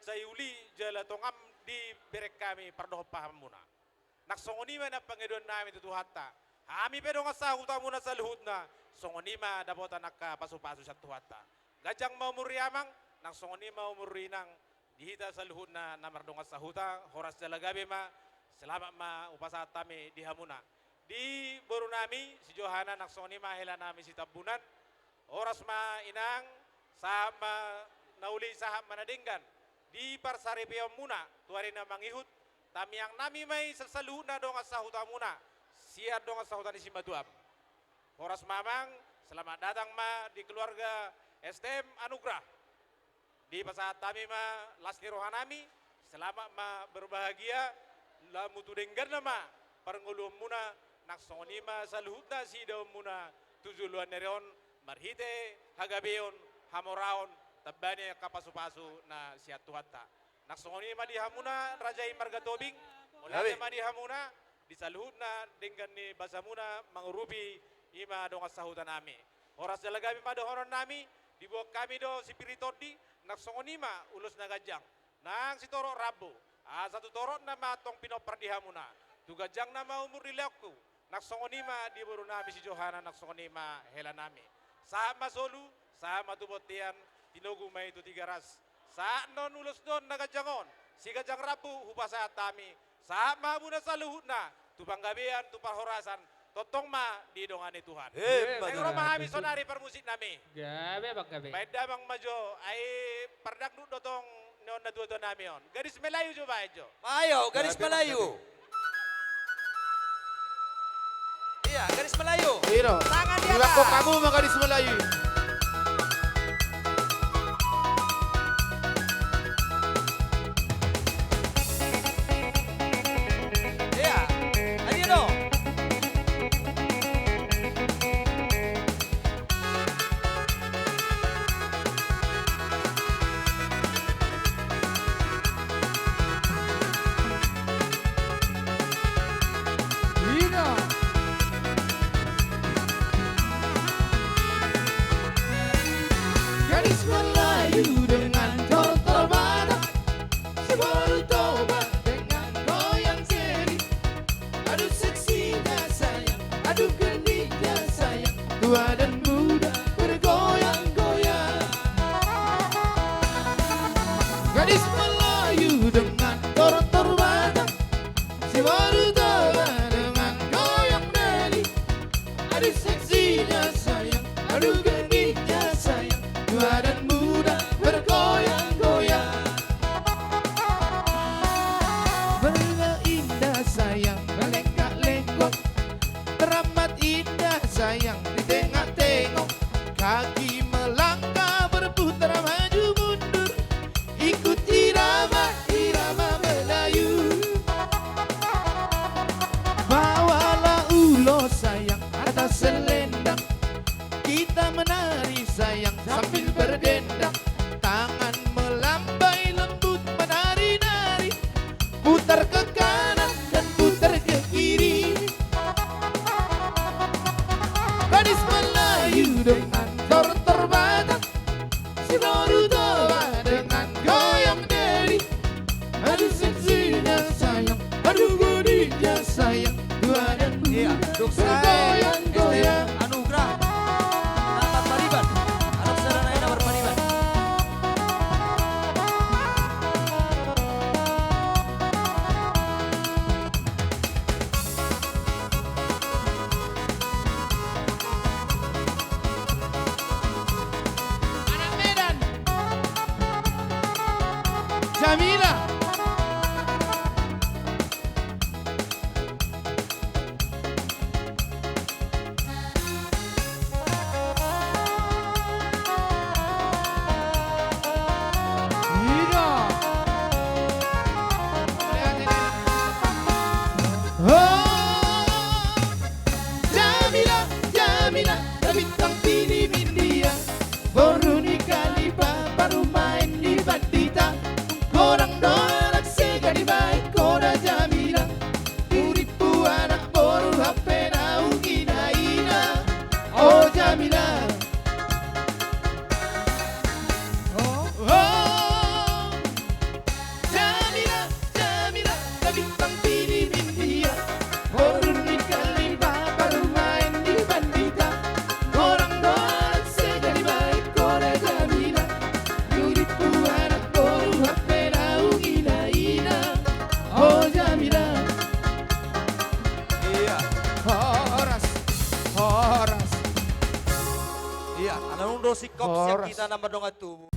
sayuli jala tongam di berek kami pardoh paham muna. Naksongonima na pangedon namin tutuhata. Kami pero nga sa huta muna sa luhut na songonima dapat anak ka pasu-pasu sa tuhata. Gajang maumuriamang nang songonima umurinang dihita sa luhut na namardong sa huta horas dalagabi ma selamat ma upasa tami di hamuna. Di boru nami si Johana nang songonima hela nami si tabunan horas ma inang sama nauli saham manadinggan di parsaripiam muna tuari na mangihut tami yang nami may sasaluhut na dong sa huta muna. Siar dong sa hutan isi Matuam. Horas Mamang, selamat datang ma di keluarga STM Anugrah. Di pasaat kami ma lasni rohanami, selamat ma berbahagia, lamu tudenggan nama parngulum muna naksonima saluhutna si daum muna tujuluan nereon marhite hagabeon hamoraon tabane kapasu-pasu na siat tuhata. Naksonima di hamuna rajai marga tobing, mulai ma di hamuna di saluhutna dengan ni basamuna mangurupi ima dong sahutan nami. Horas dalagami pada horon nami dibawa kami do si piritodi naksongonima ulus nagajang. Nang si toro rabu. Satu toro na matong pinopar di hamuna. Tu gajang nama umur dilaku. Naksongonima di buru nami si Johana naksongonima hela nami. Sama solu sama tubotian tinogu mai itu 3 ras. Sa non ulus don nagajangon. Si gajang rabu hupasa tami. Sama muna saluhutna tupang gabian, tupang horasan, totong ma di dongani Tuhan. Negro mahami sonari permusik nami. Gabe bang gabe. Baik damang majo, ay pardak nu dotong non na tuwa nami on. Garis Melayu jo ba jo? Ayo, garis Melayu. Iya, garis Melayu. Iro. Tangan di Ilako atas. kamu mga garis Melayu. Iya, ayo dong. Iro. Garis Melayu dengan total badak, si baru tobat dengan goyang seri. Aduh seksinya sayang, aduh genitnya sayang, tua dan muda bergoyang-goyang. Gadis Melayu dengan total badak, si baru tobat dengan goyang seri. Aduh seksinya sayang, aduh genitnya sayang, tua dan muda bergoyang-goyang. Berga indah sayang, melengkak-lengkok, teramat indah sayang, ditengok-tengok. Kaki melangkah berputar maju mundur, ikut irama-irama Melayu. Bawalah ulo sayang atas selendang, kita menari sayang sambil berdendang. Tangan melambai lembut menari-nari, putar ke kanan dan putar ke kiri. Gadis Melayu dengan tortor batak, si baru tua dengan goyang deri. Aduh seksinya sayang, aduh bodinya sayang, tua dan Iya, muda Duksa bergoyang-goyang. Anugrah. Nampak pariban. Anak sarana ina berpariban. Anak Medan, Jamila. Ira. Oh, Jamila, Jamila, bintang film India. Baru nikah liba, baru main di bandita. Orang doa dosi kops yang Horas. kita nama dong itu.